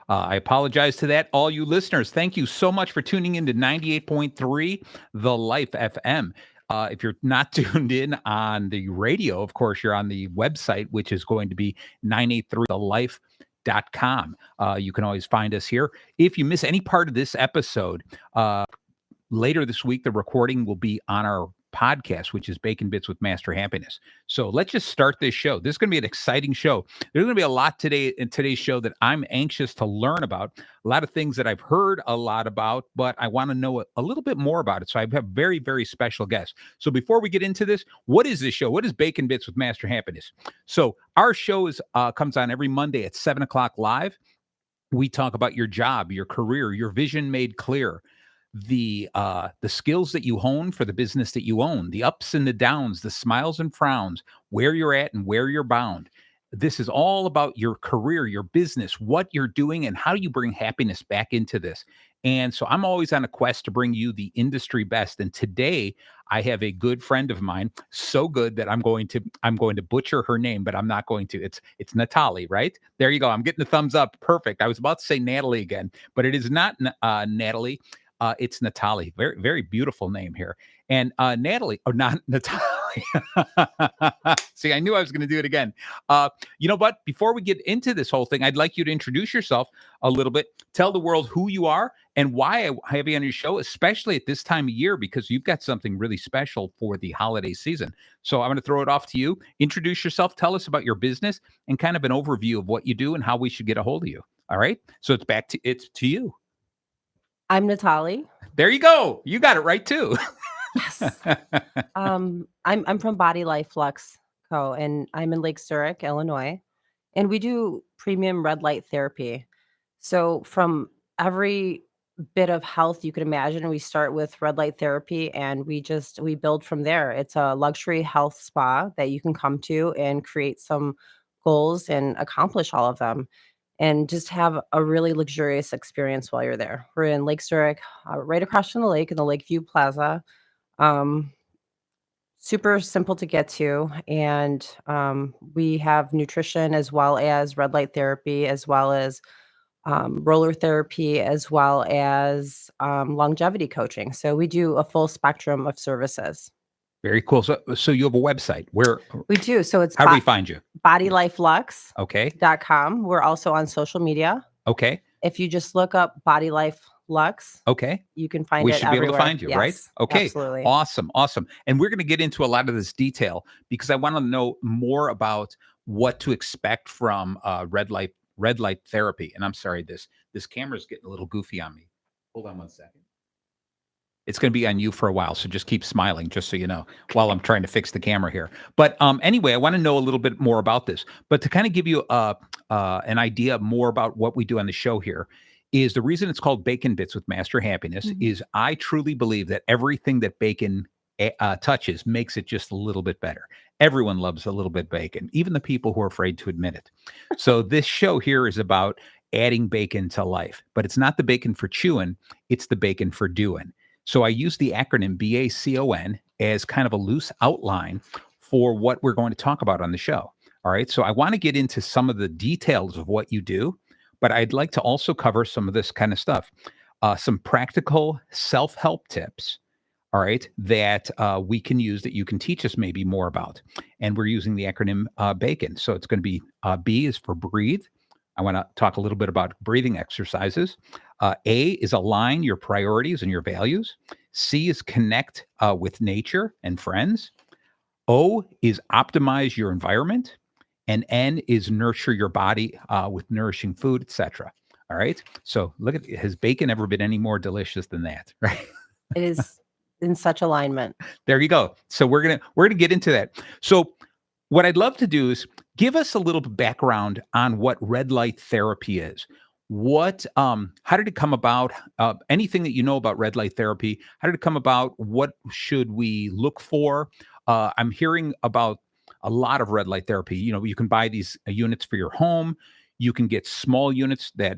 I apologize to that. All you listeners, thank you so much for tuning in to 98.3 The Life FM. If you're not tuned in on the radio, of course, you're on the website, which is going to be 983thelife.com. You can always find us here. If you miss any part of this episode, later this week, the recording will be on our podcast, which is Bacon Bits with Master Happiness. So let's just start this show. This is going to be an exciting show. There's going to be a lot today in today's show that I'm anxious to learn about. A lot of things that I've heard a lot about, but I want to know a little bit more about it. So I have very, very special guests. So before we get into this, what is this show? What is Bacon Bits with Master Happiness? So our show comes on every Monday at 7 o'clock live. We talk about your job, your career, your vision made clear, the skills that you hone for the business that you own, the ups and the downs, the smiles and frowns, where you're at and where you're bound. This is all about your career, your business, what you're doing, and how you bring happiness back into this. And so I'm always on a quest to bring you the industry best. And today I have a good friend of mine, so good that I'm going to butcher her name, but I'm not going to. It's Natalie, right? There you go. I'm getting the thumbs up. Perfect. I was about to say Natalie again, but it is not Natalie. It's Natalie. Very, very beautiful name here. And Natalie, or not Natalie. See, I knew I was going to do it again. You know what? Before we get into this whole thing, I'd like you to introduce yourself a little bit. Tell the world who you are and why I have you on your show, especially at this time of year, because you've got something really special for the holiday season. So I'm going to throw it off to you. Introduce yourself. Tell us about your business and kind of an overview of what you do and how we should get a hold of you. All right. So it's to you. I'm Natalie. There you go. You got it right too. Yes. I'm from Body Life Lux Co. and I'm in Lake Zurich, Illinois. And we do premium red light therapy. So from every bit of health you could imagine, we start with red light therapy and we build from there. It's a luxury health spa that you can come to and create some goals and accomplish all of them, and just have a really luxurious experience while you're there. We're in Lake Zurich, right across from the lake in the Lakeview Plaza. Super simple to get to. And we have nutrition as well as red light therapy, as well as roller therapy, as well as longevity coaching. So we do a full spectrum of services. Very cool. So you have a website where we do. So it's how do we find you? BodyLifeLux.com. We're also on social media. Okay. If you just look up Body Life Lux, okay, you can find we it. We should everywhere. Be able to find you, yes, right? Okay. Absolutely. Awesome. And we're going to get into a lot of this detail because I want to know more about what to expect from red light therapy. And I'm sorry, this camera's getting a little goofy on me. Hold on one second. It's going to be on you for a while, so just keep smiling, just so you know, while I'm trying to fix the camera here. But anyway, I want to know a little bit more about this. But to kind of give you an idea more about what we do on the show here is the reason it's called Bacon Bits with Master Happiness is I truly believe that everything that bacon touches makes it just a little bit better. Everyone loves a little bit of bacon, even the people who are afraid to admit it. So this show here is about adding bacon to life, but it's not the bacon for chewing, it's the bacon for doing. So I use the acronym BACON as kind of a loose outline for what we're going to talk about on the show. All right. So I want to get into some of the details of what you do, but I'd like to also cover some of this kind of stuff, some practical self-help tips. All right. That we can use that you can teach us maybe more about. And we're using the acronym BACON. So it's going to be B is for breathe. I want to talk a little bit about breathing exercises. A is align your priorities and your values. C is connect with nature and friends. O is optimize your environment. And N is nurture your body with nourishing food, etc. All right. So look at, has bacon ever been any more delicious than that? Right. It is in such alignment. There you go. So we're gonna get into that. So what I'd love to do is give us a little background on what red light therapy is. What, how did it come about? Anything that you know about red light therapy? How did it come about? What should we look for? I'm hearing about a lot of red light therapy. You know, you can buy these units for your home. You can get small units that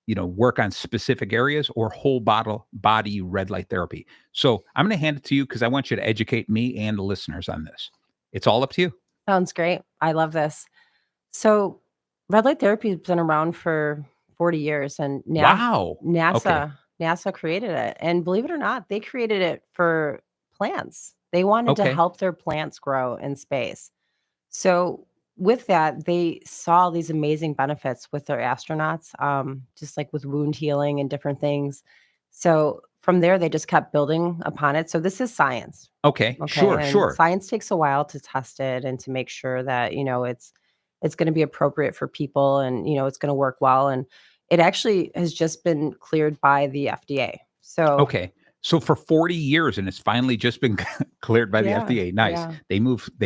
work on specific areas, or whole body red light therapy. So I'm going to hand it to you because I want you to educate me and the listeners on this. It's all up to you. Sounds great. I love this. So Red light therapy has been around for 40 years, and Wow. Okay. NASA created it, and believe it or not, they created it for plants. They wanted to Okay. help their plants grow in space. So, with that, they saw these amazing benefits with their astronauts, just like with wound healing and different things. So, from there, they just kept building upon it. So, this is science. Okay. Okay, Sure. and Sure. science takes a while to test it and to make sure that, it's gonna be appropriate for people and, it's gonna work well, and it actually has just been cleared by the FDA. So Okay. So for 40 years, and it's finally just been cleared by the yeah, FDA. Nice. yeah, They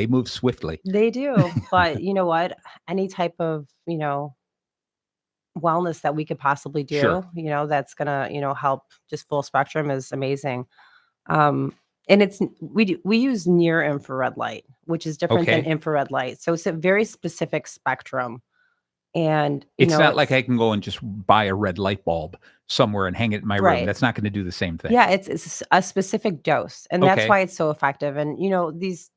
move swiftly. they do, but you know what? Any type of, wellness that we could possibly Sure. do, that's gonna, help just full spectrum is amazing. Um, and we use near infrared light, which is different than Okay. infrared light. So it's a very specific spectrum. And, It's not like it's I can go and just buy a red light bulb somewhere and hang it in my room. right. That's not going to do the same thing. Yeah, it's a specific dose, and that's Okay. why it's so effective. And these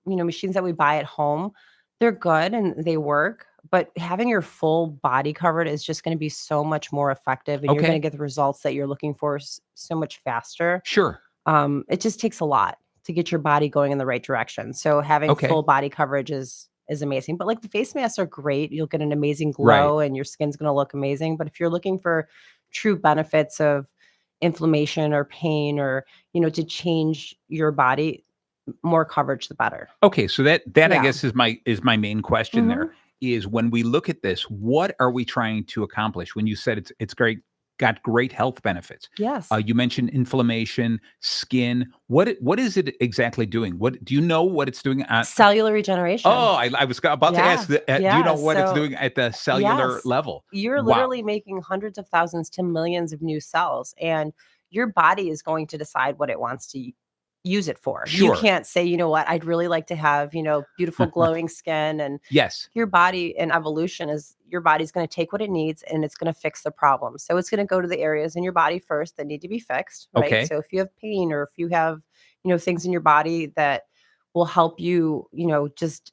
machines that we buy at home, they're good and they work, but having your full body covered is just going to be so much more effective, and you're going to Okay. get the results that you're looking for so much faster. Sure. It just takes a lot to get your body going in the right direction. So having full Okay. body coverage is amazing. But like the face masks are great. You'll get an amazing Right. glow and your skin's going to look amazing. But if you're looking for true benefits of inflammation or pain or, to change your body, more coverage the better. Okay. So that I Yeah. guess is my main question there Mhm. is when we look at this, what are we trying to accomplish? When you said it's great, got great health benefits. Yes. You mentioned inflammation, skin. What is it exactly doing? What do you know what it's doing? Cellular regeneration. Oh, I was about to ask, Yeah. do you Yeah. know what it's So doing at the cellular yes. level? You're Wow. literally making hundreds of thousands to millions of new cells, and your body is going to decide what it wants to use it for. You Sure. can't say, "You know what? I'd really like to have, beautiful glowing skin," and Yes. your body and evolution is your body's going to take what it needs and it's going to fix the problem. So it's going to go to the areas in your body first that need to be fixed, right? Okay. So if you have pain or if you have, things in your body that will help you, just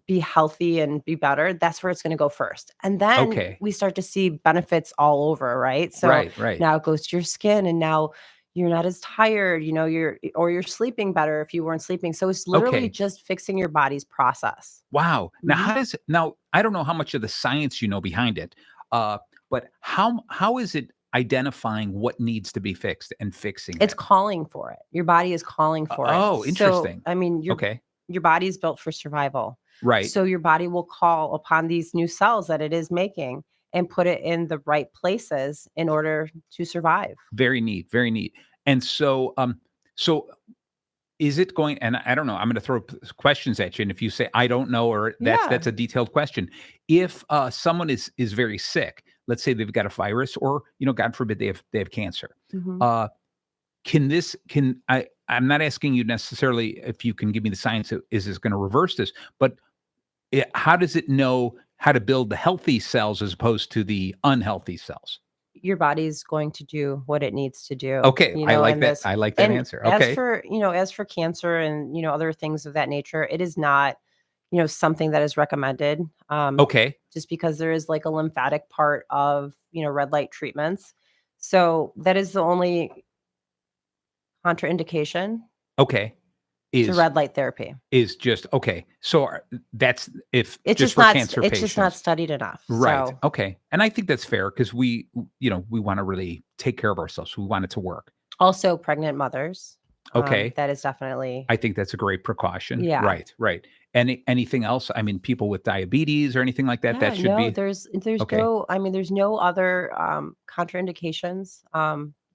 be healthy and be better, that's where it's gonna go first. And then Okay. we start to see benefits all over, right? So Right, right. now it goes to your skin and now you're not as tired, you're sleeping better if you weren't sleeping. So it's literally Okay. just fixing your body's process. Wow. Now Mhm. now I don't know how much of the science you know behind it, uh, but how is it identifying what needs to be fixed and fixing It's that? calling for it. Your body is calling for it. Oh, So, interesting. I mean, Okay. your body is built for survival. Right. So your body will call upon these new cells that it is making and put it in the right places in order to survive. Very neat, very neat. And so is it going and I don't know, I'm gonna throw questions at you, and if you say, "I don't know," or Yeah. that's a detailed question. If, someone is very sick, let's say they've got a virus or, God forbid they have cancer, Mhm. uh, I'm not asking you necessarily if you can give me the science of is this gonna reverse this, but how does it know how to build the healthy cells as opposed to the unhealthy cells? Your body's going to do what it needs to do, Okay, I like and that. this I like that and answer. as Okay. for, cancer and, other things of that nature, it is not, something that is recommended. Okay. Just because there is like a lymphatic part of, red light treatments. So that is the only contraindication Okay. to Is red light therapy. is just okay. So that's if just for cancer It's just not patients. studied enough. Right. So, Okay. And I think that's fair because we want to really take care of ourselves. We want it to work. also pregnant mothers, Okay. that is definitely I think that's a great precaution. yeah. Right. Right. Anything else? I mean, people with diabetes or anything like that, Yeah, that should no, be there's okay. there's no other, contraindications.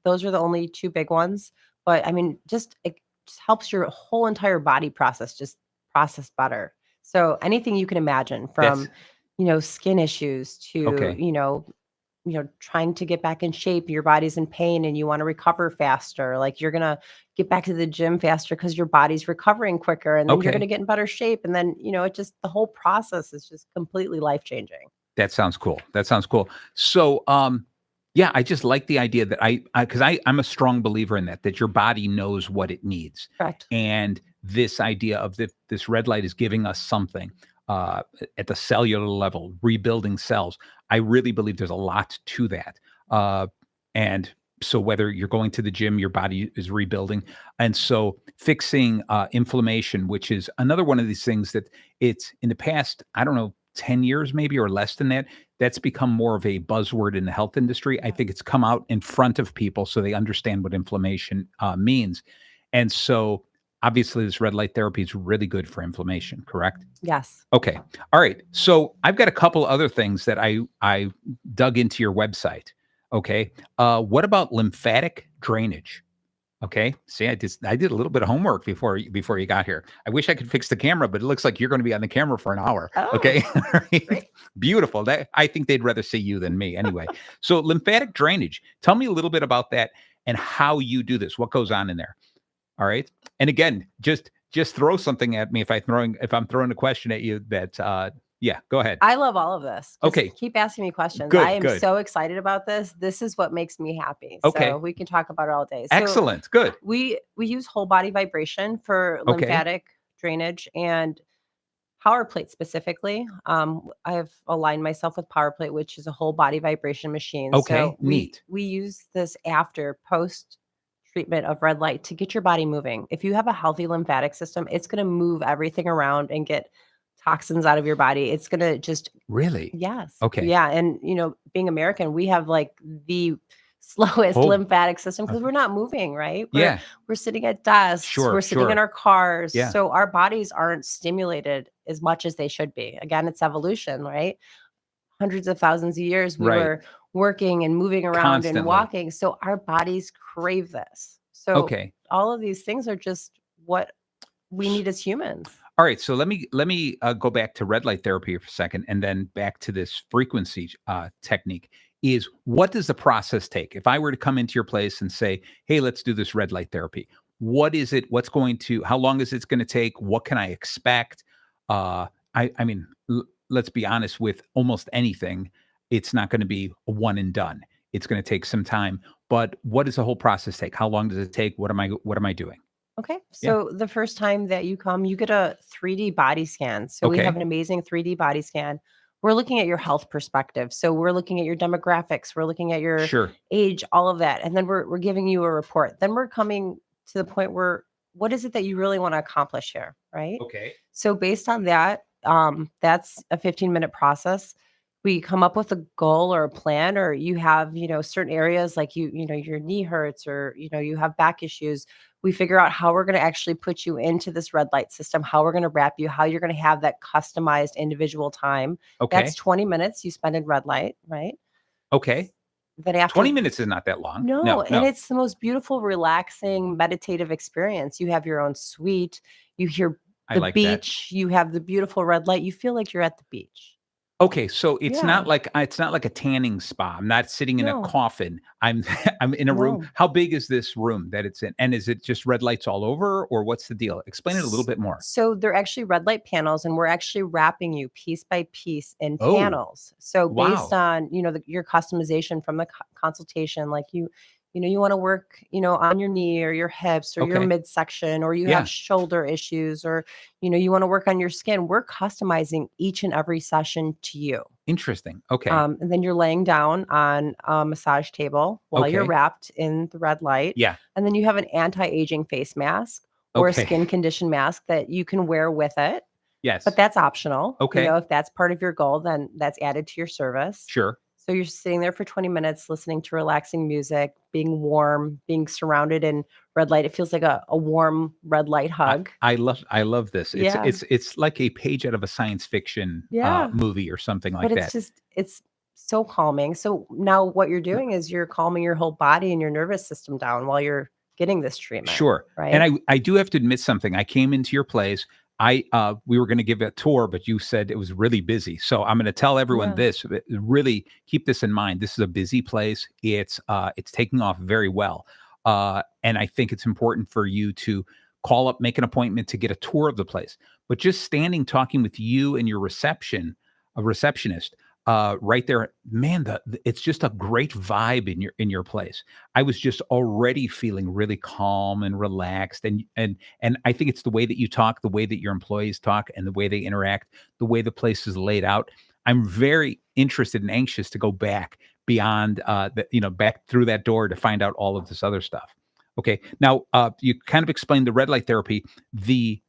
Those are the only 2 big ones, but I mean, just it just helps your whole entire body process better. So, anything you can imagine That's from, skin issues to, okay. trying to get back in shape, your body's in pain and you wanna recover faster, like, you're gonna get back to the gym faster because your body's recovering quicker, and then you're gonna Okay. get in better shape, and then, it just the whole process is just completely life-changing. That sounds cool. That sounds cool. So, yeah, I just like the idea that because I'm a strong believer in that your body knows what it needs, Correct. and this idea of this red light is giving us something. uh, at the cellular level, rebuilding cells. I really believe there's a lot to that. And so whether you're going to the gym, your body is rebuilding. And so fixing inflammation, which is another one of these things that it's in the past, I don't know, 10 years maybe or less than that, that's become more of a buzzword in the health industry. I think it's come out in front of people so they understand what inflammation means. And so obviously this red light therapy is really good for inflammation, correct? Yes. Okay. All right. So I've got a couple other things that I dug into your website. Okay. What about lymphatic drainage? Okay. See, I did a little bit of homework before you got here. I wish I could fix the camera, but it looks like you're going to be on the camera for an hour. Oh, Okay. All right. great. Beautiful. That I think they'd rather see you than me anyway. So lymphatic drainage. Tell me a little bit about that and how you do this. What goes on in there? All right. And again, just throw something at me if I'm throwing a question at you that yeah, go ahead. I love all of this. Just Okay. keep asking me questions. I Good, am good. so excited about this. This is what makes me happy. Okay. So we can talk about it all day. So Excellent. Good. we use whole body vibration for Okay. lymphatic drainage and power plate specifically. I've aligned myself with power plate, which is a whole body vibration machine. Okay. So Neat. we use this after post treatment of red light to get your body moving. If you have a healthy lymphatic system, it's going to move everything around and get toxins out of your body. It's going to just Really? yes. Okay. Yeah, and being American, we have like the slowest Oh, lymphatic system because okay. we're not moving, right? Yeah. We're sitting at desks, Sure, we're sitting in sure. our cars. Yeah. So our bodies aren't stimulated as much as they should be. Again, it's evolution, right? Hundreds of thousands of years we Right. were working and moving around and Constantly. walking. So our bodies crave this. So Okay. all of these things are just what we need as humans. All right. So let me go back to red light therapy for a second, and then back to this frequency technique. Is what does the process take? If I were to come into your place and say, "Hey, let's do this red light therapy," what is it? What's going to? How long is it going to take? What can I expect? I mean, let's be honest. With almost anything, it's not going to be a one and done. It's going to take some time. But what does the whole process take? How long does it take? What am I doing? Okay. Yeah. So the first time that you come, you get a 3D body scan. So we have Okay. an amazing 3D body scan. We're looking at your health perspective. So we're looking at your demographics, we're looking at your Sure. age, all of that. And then we're giving you a report. Then we're coming to the point where what is it that you really want to accomplish here, right? Okay. So based on that, that's a 15-minute process. We come up with a goal or a plan, or you have, certain areas like your knee hurts or, you have back issues. We figure out how we're going to actually put you into this red light system, how we're going to wrap you, how you're going to have that customized individual time. That's Okay. 20 minutes you spend in red light, right? Okay. Then after 20 minutes is not that long. no, No, and no. it's the most beautiful, relaxing, meditative experience. You have your own suite, you hear I the like that. beach, you have the beautiful red light, you feel like you're at the beach. Okay, so Yeah. it's not like a tanning spa. I'm not sitting in a No, coffin. I'm I'm in a room. no. How big is this room that it's in? And is it just red lights all over, or what's the deal? Explain it a little S bit more. So they're actually red light panels, and we're actually wrapping you piece by piece in Oh, panels. So based wow. on, your customization from the consultation, like you wanna work, on your knee or your hips or your Okay. midsection, or you have Yeah. shoulder issues, or, you wanna work on your skin. We're customizing each and every session to you. Interesting. Okay. And then you're laying down on a massage table while you're Okay. wrapped in the red light. Yeah. And then you have an anti-aging face mask or a Okay. skin condition mask that you can wear with it, but Yes. that's optional. Okay. If that's part of your goal, then that's added to your service. Sure. So you're sitting there for 20 minutes listening to relaxing music, being warm, being surrounded in red light. It feels like a warm red light hug. I love this. It's Yeah. it's it's like a page out of a science fiction Yeah. movie or something like But that. it's so calming. So now what you're doing is you're calming your whole body and your nervous system down while you're getting this treatment, Sure. And right? I do have to admit something. I came into your place. We were going to give a tour, but you said it was really busy. So I'm going to tell everyone Yeah. this. Really keep this in mind. This is a busy place. It's taking off very well. And I think it's important for you to call up, make an appointment to get a tour of the place. But just standing talking with you and your receptionist, right there, man, it's just a great vibe in your place. I was just already feeling really calm and relaxed, and I think it's the way that you talk, the way that your employees talk, and the way they interact, the way the place is laid out. I'm very interested and anxious to go back beyond back through that door to find out all of this other stuff. Okay, now you kind of explained the red light therapy, the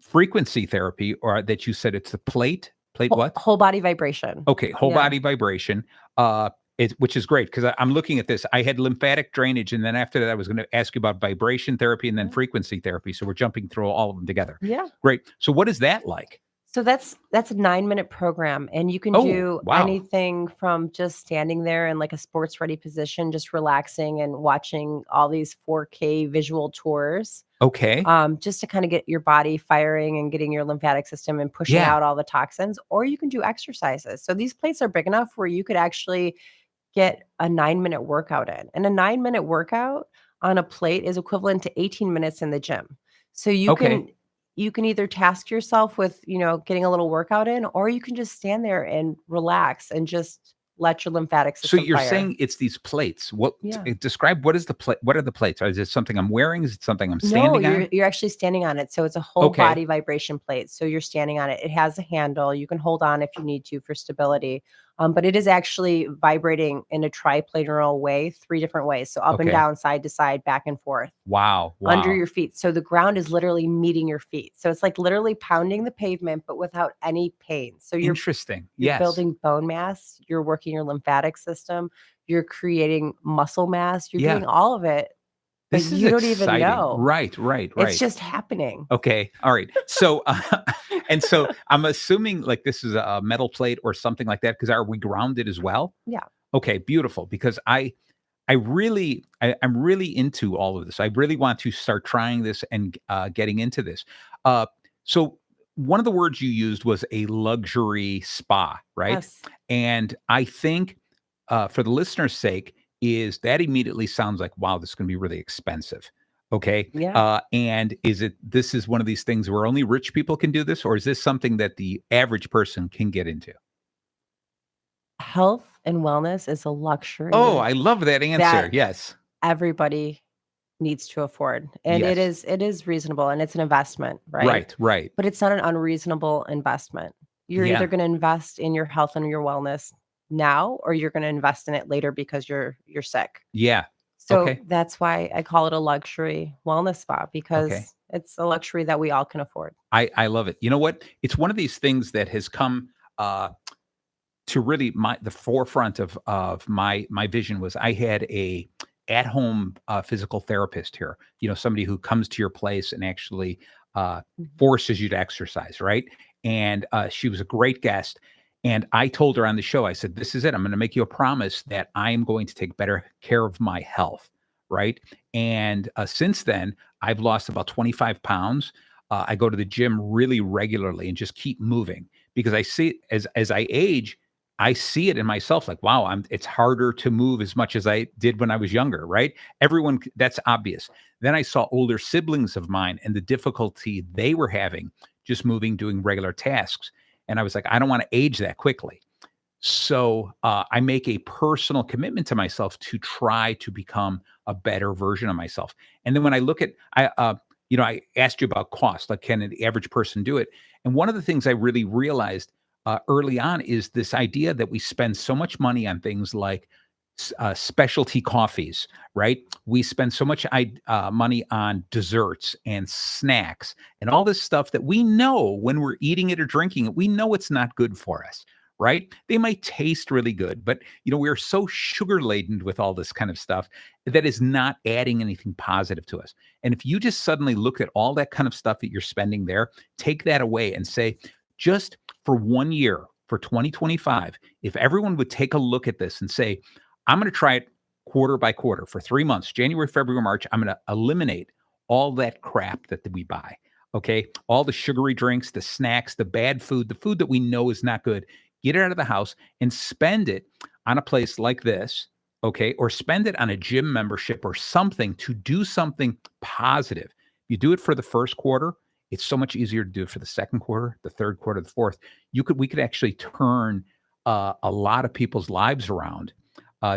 frequency therapy, or that you said it's the plate what? Whole body vibration. Okay, whole Yeah. body vibration, which is great because I'm looking at this. I had lymphatic drainage, and then after that, I was going to ask you about vibration therapy and then Yeah. frequency therapy. So we're jumping through all of them together. Yeah. Great. So what is that like? So that's a 9-minute program, and you can Oh, do wow. anything from just standing there in like a sports ready position, just relaxing and watching all these 4K visual tours, Okay. just to kind of get your body firing and getting your lymphatic system and pushing Yeah. out all the toxins. Or you can do exercises. So these plates are big enough where you could actually get a 9-minute workout in. And a 9-minute workout on a plate is equivalent to 18 minutes in the gym. So Okay. you can either task yourself with, getting a little workout in, or you can just stand there and relax and just let your lymphatic So system you're fire. saying it's these plates. Yeah. Describe what is the plate? What are the plates? Is it something I'm wearing? Is it something I'm No, standing on? you're actually standing on it. So it's a whole Okay. body vibration plate. So you're standing on it. It has a handle. You can hold on if you need to for stability. But it is actually vibrating in a triplanar way, 3 different ways. So up and Okay. down, side to side, back and forth, Wow. under Wow. your feet. So the ground is literally meeting your feet. So it's like literally pounding the pavement, but without any pain. So Interesting. you're Yes. building bone mass, you're working your lymphatic system, you're creating muscle mass, you're Yeah. doing all of it, but This is you don't even exciting. know. Right. Right. It's Right. just happening. Okay. All right. So, and so I'm assuming like this is a metal plate or something like that. Because are we grounded as well? Yeah. Okay. Beautiful. Because I'm really into all of this. I really want to start trying this and getting into this. So one of the words you used was a luxury spa, right? Yes. And I think for the listener's sake, is that immediately sounds like, wow, this is going to be really expensive. Okay. Yeah. And this is one of these things where only rich people can do this, or is this something that the average person can get into? Health and wellness is a Oh, luxury I love that answer. that Yes. everybody needs to afford. And Yes. it is reasonable and it's an investment, right? Right. Right. But it's not an unreasonable investment. You're either Yeah. going to invest in your health and your wellness now, or you're going to invest in it later because you're sick. Yeah. So Okay. that's why I call it a luxury wellness spa, Okay. because it's a luxury that we all can afford. I love it. You know what? It's one of these things that has come uh to really the forefront of my vision was I had a at home physical therapist here. You know, somebody who comes to your place and actually uh Mhm. forces you to exercise, right? And she was a great guest. And I told her on the show, I said, "This is it. I'm going to make you a promise that I am going to take better care of my health." Right. And since then, I've lost about 25 pounds. I go to the gym really regularly and just keep moving because I see as I age, I see it in myself like, wow, it's harder to move as much as I did when I was younger, right? That's obvious. Then I saw older siblings of mine and the difficulty they were having just moving, doing regular tasks. And I was like, I don't want to age that quickly. So I make a personal commitment to myself to try to become a better version of myself. And then when I look at, I asked you about cost, like can the average person do it? And one of the things I really realized early on is this idea that we spend so much money on things like specialty coffees, right? We spend so much money on desserts and snacks and all this stuff that we know when we're eating it or drinking it, we know it's not good for us, right? They might taste really good, but we're so sugar laden with all this kind of stuff that is not adding anything positive to us. And if you just suddenly look at all that kind of stuff that you're spending there, take that away and say, just for 1 year, for 2025, if everyone would take a look at this and say, I'm going to try it quarter by quarter for 3 months, January, February, March, I'm going to eliminate all that crap that we buy. Okay. All the sugary drinks, the snacks, the bad food, the food that we know is not good. Get it out of the house and spend it on a place like this. Okay. Or spend it on a gym membership or something to do something positive. You do it for the first quarter. It's so much easier to do it for the second quarter, the third quarter, the fourth. We could actually turn a lot of people's lives around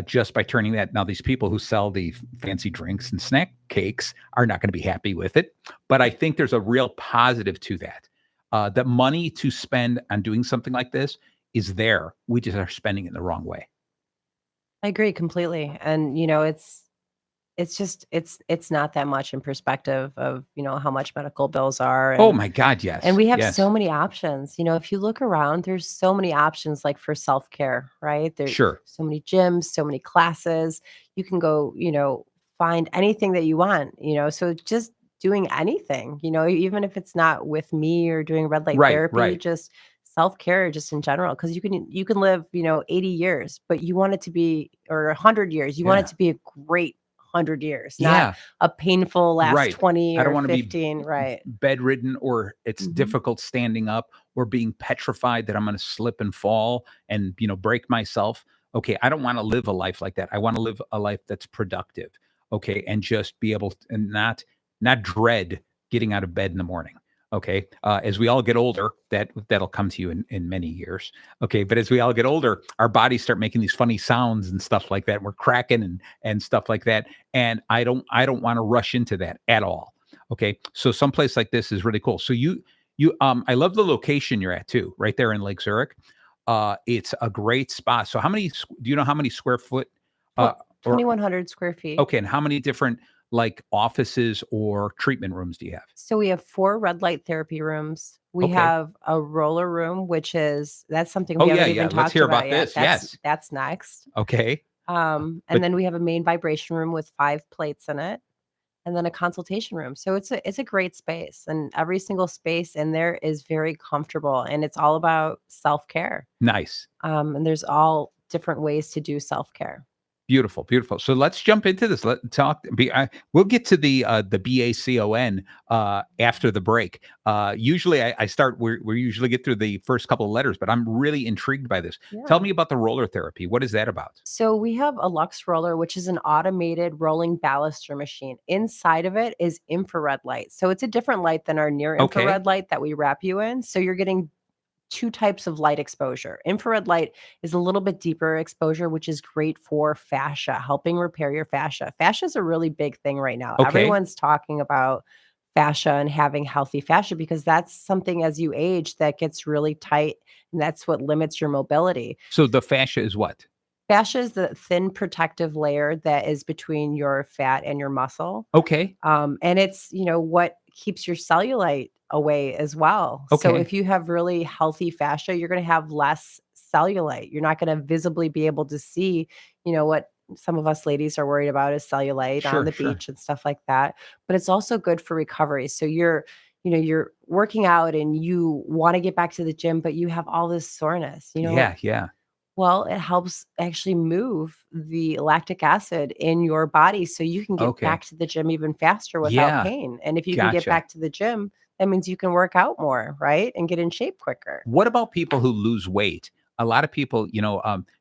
just by turning that. Now, these people who sell the fancy drinks and snack cakes are not going to be happy with it, but I think there's a real positive to that. The money to spend on doing something like this is there. We just are spending it in the wrong way. I agree completely. And, it's just it's not that much in perspective of, how much medical bills are. Oh And my God, and yes, we have so yes, many options. If you look around, there's so many options like for self-care, right? There's sure, so many gyms, so many classes. You can go, find anything that you want, so just doing anything, even if it's not with me or doing red light right, therapy, right, just self-care just in general. Because you can live, 80 years, but you want it to be, or 100 years, you want it yeah, to be a great 100 years, not yeah. a painful last Right. 20 I don't or want to be 15, right? bedridden or it's Mhm. difficult standing up or being petrified that I'm going to slip and fall and, break myself. Okay. I don't want to live a life like that. I want to live a life that's productive. Okay. And just be able to, and not dread getting out of bed in the morning. Okay. As we all get older, that'll come to you in many years. Okay. But as we all get older, our bodies start making these funny sounds and stuff like that. We're cracking and stuff like that. And I don't want to rush into that at all. Okay. So someplace like this is really cool. So I love the location you're at too, right there in Lake Zurich. It's a great spot. So do you know how many square foot uh Tw or 2,100 square feet. okay, and how many different like offices or treatment rooms do you have? So we have 4 red light therapy rooms. We Okay. have a roller room, that's something we Oh yeah, haven't yeah. even Let's talked hear about about yet. this. That's Yes. that's next. Okay. And But then we have a main vibration room with 5 plates in it, and then a consultation room. So it's a great space, and every single space in there is very comfortable, and it's all about self-care. nice. And there's all different ways to do self-care. Beautiful, beautiful. So let's jump into this. We'll get to the BACON after the break. Usually I start we usually get through the first couple of letters, but I'm really intrigued by this. Tell Yeah. me about the roller therapy. What is that about? So we have a Lux roller, which is an automated rolling baluster machine. Inside of it is infrared light. So it's a different light than our near Okay. infrared light that we wrap you in. So you're getting two types of light exposure. Infrared light is a little bit deeper exposure, which is great for fascia, helping repair your fascia. Fascia is a really big thing right now. Okay. Everyone's talking about fascia and having healthy fascia because that's something as you age that gets really tight and that's what limits your mobility. So the fascia is what? Fascia is the thin protective layer that is between your fat and your muscle. Okay. And it's, what keeps your cellulite away as well. So Okay. if you have really healthy fascia, you're going to have less cellulite. You're not going to visibly be able to see, what some of us ladies are worried about is cellulite on Sure, the sure. beach and stuff like that. But it's also good for recovery. So you're working out and you want to get back to the gym, but you have all this soreness. Yeah, yeah. Well, it helps actually move the lactic acid in your body so you can get Okay. back to the gym even faster without Yeah. pain. And if you can get Gotcha. back to the gym, that means you can work out more, right? And get in shape quicker. What about people who lose weight? A lot of people,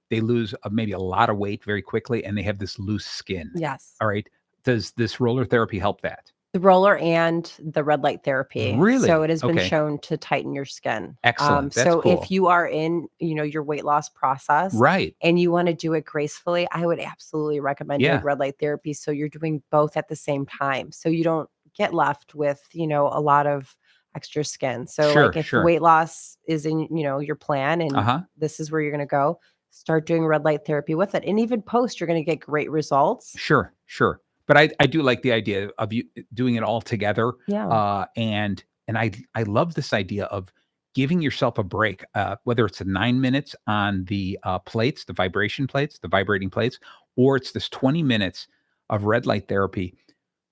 they lose maybe a lot of weight very quickly and they have this loose skin. Yes. All right. Does this roller therapy help that? The roller and the red light therapy. So Really? it has been Okay. shown to tighten your skin. Excellent. That's So if cool. you are in, your weight loss process Right. and you want to do it gracefully, I would absolutely recommend doing Yeah. red light therapy. So you're doing both at the same time. So you don't get left with, a lot of extra skin. So like Sure, if sure. weight loss is in, your plan and Uh-huh. this is where you're going to go, start doing red light therapy with it. And even post, you're going to get great results. Sure, sure. But I do like the idea of you doing it all together. Yeah. And I love this idea of giving yourself a break, whether it's 9 minutes on the plates, the vibration plates, the vibrating plates, or it's this 20 minutes of red light therapy.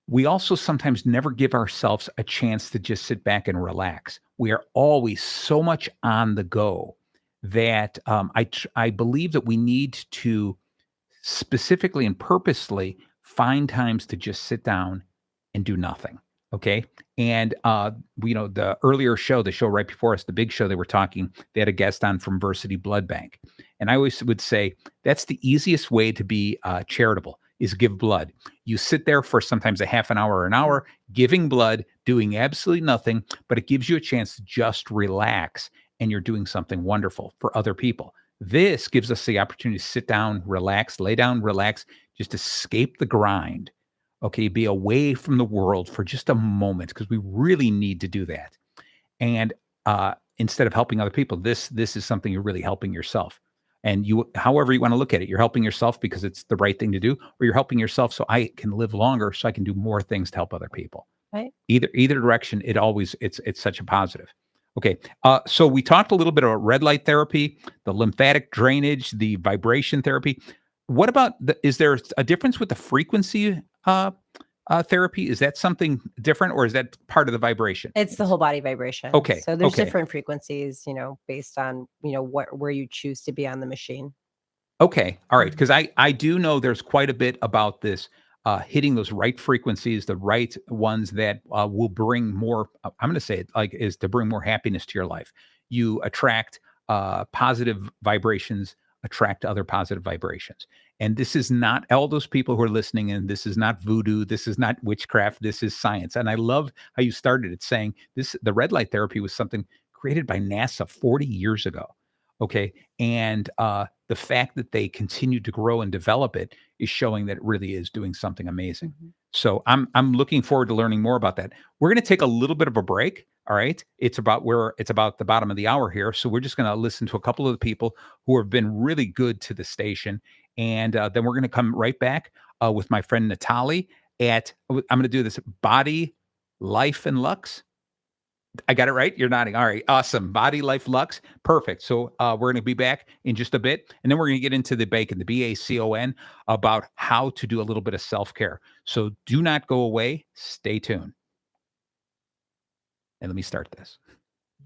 We also sometimes never give ourselves a chance to just sit back and relax. We are always so much on the go that I believe that we need to specifically and purposely find times to just sit down and do nothing. Okay. And the earlier show, the show right before us, the big show, they were talking, they had a guest on from Versity Blood Bank. And I always would say that's the easiest way to be charitable is give blood. You sit there for sometimes a half an hour or an hour giving blood, doing absolutely nothing, but it gives you a chance to just relax and you're doing something wonderful for other people. This gives us the opportunity to sit down, relax, lay down, relax, just escape the grind. Okay, be away from the world for just a moment because we really need to do that. And instead of helping other people, this is something you're really helping yourself. And you, however you want to look at it, you're helping yourself because it's the right thing to do, or you're helping yourself so I can live longer, so I can do more things to help other people. Right. Either direction, it's such a positive. Okay, so we talked a little bit about red light therapy, the lymphatic drainage, the vibration therapy. What about is there a difference with the frequency therapy? Is that something different, or is that part of the vibration? It's the whole body vibration. Okay, So there's okay. different frequencies, based on, where you choose to be on the machine. Okay. All right. Mhm. Because I do know there's quite a bit about this hitting those right frequencies, the right ones that will bring more. I'm going to say it like is to bring more happiness to your life. You attract positive vibrations, attract other positive vibrations. And this is not all those people who are listening, and this is not voodoo. This is not witchcraft. This is science. And I love how you started it saying this the red light therapy was something created by NASA 40 years ago. Okay. And the fact that they continue to grow and develop it is showing that it really is doing something amazing. Mhm. So I'm looking forward to learning more about that. We're going to take a little bit of a break. All right. It's about the bottom of the hour here. So we're just going to listen to a couple of the people who have been really good to the station. And then we're going to come right back with my friend Natali I'm going to do this Body, Life, and Lux. I got it right? You're nodding. All right. Awesome. Body, Life, Lux. Perfect. So we're going to be back in just a bit. And then we're going to get into the bacon, the BACON, about how to do a little bit of self-care. So do not go away. Stay tuned. And let me start this.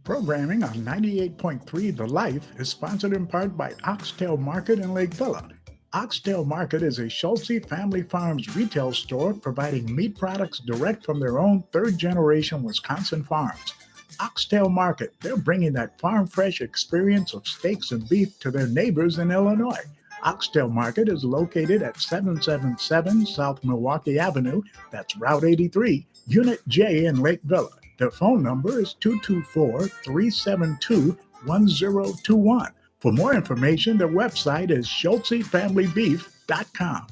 Programming on 98.3 The Life is sponsored in part by Oxtail Market in Lake Villa. Oxtail Market is a Schultze Family Farms retail store providing meat products direct from their own third-generation Wisconsin farms. Oxtail Market, they're bringing that farm-fresh experience of steaks and beef to their neighbors in Illinois. Oxtail Market is located at 777 South Milwaukee Avenue, that's Route 83, Unit J in Lake Villa. Their phone number is 224-372-1021. For more information, their website is schultzefamilybeef.com.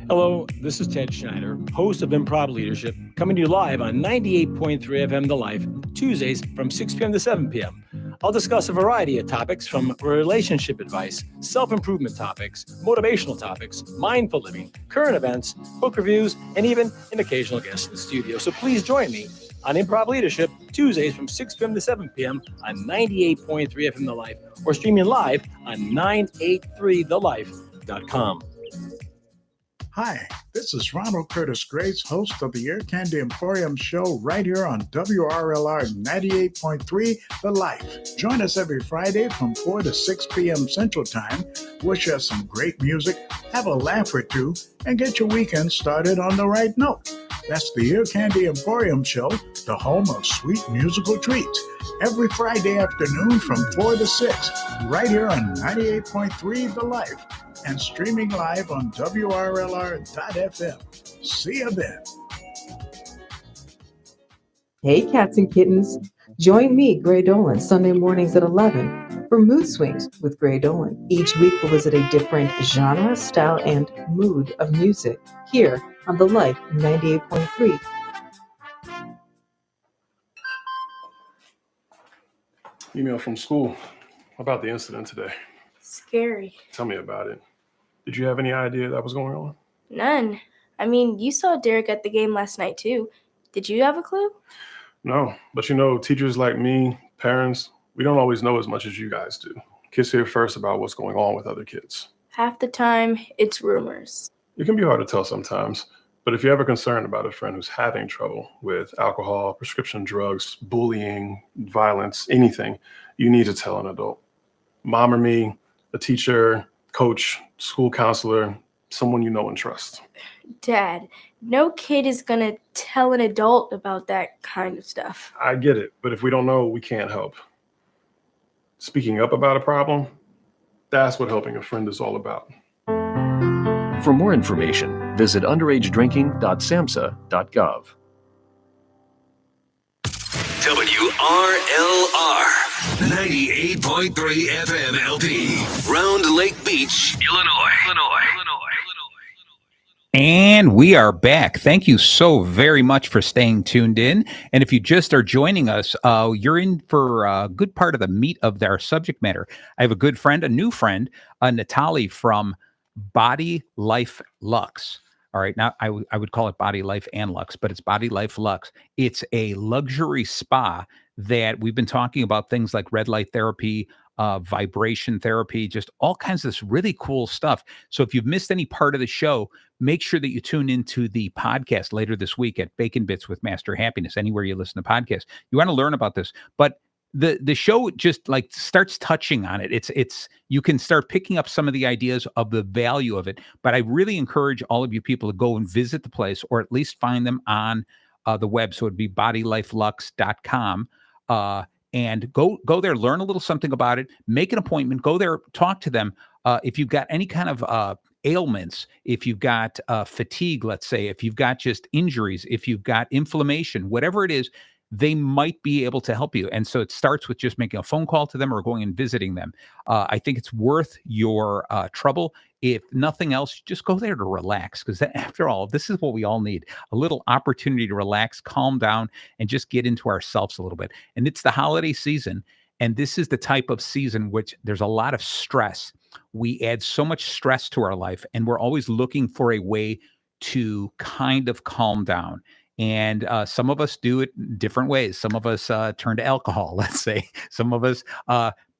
Hello, this is Ted Schneider, host of Improv Leadership, coming to you live on 98.3 FM The Life, Tuesdays from 6 p.m. to 7 p.m. I'll discuss a variety of topics from relationship advice, self-improvement topics, motivational topics, mindful living, current events, book reviews, and even an occasional guest in the studio. So please join me on Improv Leadership, Tuesdays from 6 p.m. to 7 p.m. on 98.3 FM The Life, or streaming live on 983thelife.com. Hi, this is Ronald Curtis Grace, host of the Ear Candy Emporium show right here on WRLR 98.3 The Life. Join us every Friday from 4 to 6 p.m. Central Time. We'll share some great music, have a laugh or two, and get your weekend started on the right note. That's the Ear Candy Emporium show, the home of sweet musical treats. Every Friday afternoon from 4 to 6, right here on 98.3 The Life, and streaming live on WRLR.FM. See you then. Hey, cats and kittens. Join me, Gray Dolan, Sunday mornings at 11 for Mood Swings with Gray Dolan. Each week we'll visit a different genre, style, and mood of music here on The Life 98.3. Email from school about the incident today. Scary. Tell me about it. Did you have any idea that was going on? None. I mean, you saw Derek at the game last night too. Did you have a clue? No, but teachers like me, parents, we don't always know as much as you guys do. Kids hear first about what's going on with other kids. Half the time, it's rumors. It can be hard to tell sometimes, but if you're ever concerned about a friend who's having trouble with alcohol, prescription drugs, bullying, violence, anything, you need to tell an adult. Mom or me, a teacher, coach, school counselor, someone you know and trust. Dad, no kid is gonna tell an adult about that kind of stuff. I get it, but if we don't know, we can't help. Speaking up about a problem, that's what helping a friend is all about. For more information, visit underagedrinking.samhsa.gov. WRLR 98.3 FM LP, Round Lake Beach, Illinois. And we are back. Thank you so very much for staying tuned in. And if you just are joining us, you're in for a good part of the meat of our subject matter. I have a good friend, a new friend, Natalie from Body Life Lux. All right. Now, I would call it Body Life and Lux, but it's Body Life Lux. It's a luxury spa that we've been talking about things like red light therapy, vibration therapy, just all kinds of this really cool stuff. So if you've missed any part of the show, make sure that you tune into the podcast later this week at Bacon Bits with Master Happiness, anywhere you listen to podcasts. You want to learn about this, but the show just like starts touching on it. It's you can start picking up some of the ideas of the value of it. But I really encourage all of you people to go and visit the place, or at least find them on the web. So it'd be bodylifelux.com. And go there, learn a little something about it, make an appointment, go there, talk to them. If you've got any kind of ailments, if you've got fatigue, let's say, if you've got just injuries, if you've got inflammation, whatever it is, they might be able to help you. And so it starts with just making a phone call to them or going and visiting them. I think it's worth your trouble. If nothing else, just go there to relax, because after all, this is what we all need, a little opportunity to relax, calm down, and just get into ourselves a little bit. And it's the holiday season. And this is the type of season which there's a lot of stress. We add so much stress to our life, and we're always looking for a way to kind of calm down. And some of us do it in different ways. Some of us turn to alcohol, let's say. Some of us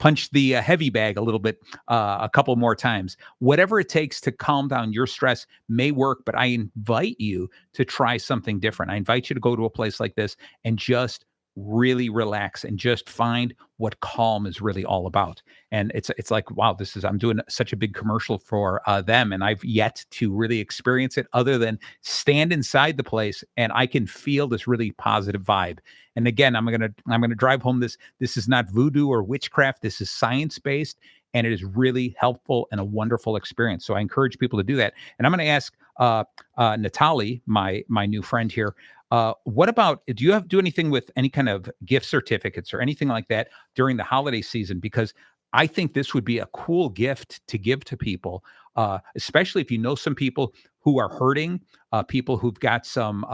punch the heavy bag a little bit, a couple more times. Whatever it takes to calm down your stress may work, but I invite you to try something different. I invite you to go to a place like this and just really relax and just find what calm is really all about. And it's like, wow, I'm doing such a big commercial for them, and I've yet to really experience it other than stand inside the place, and I can feel this really positive vibe. And again, I'm gonna drive home this is not voodoo or witchcraft. This is science-based, and it is really helpful and a wonderful experience. So I encourage people to do that. And I'm going to ask Natalie, my new friend here, what about, do you do anything with any kind of gift certificates or anything like that during the holiday season? Because I think this would be a cool gift to give to people, especially if you know some people who are hurting, people who've got some,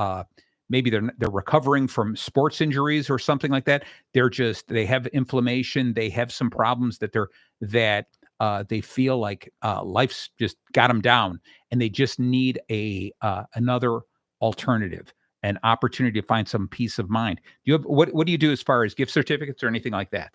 maybe they're recovering from sports injuries or something like that. They have inflammation. They have some problems that they feel like life's just got them down, and they just need another alternative, an opportunity to find some peace of mind. Do you have what do you do as far as gift certificates or anything like that?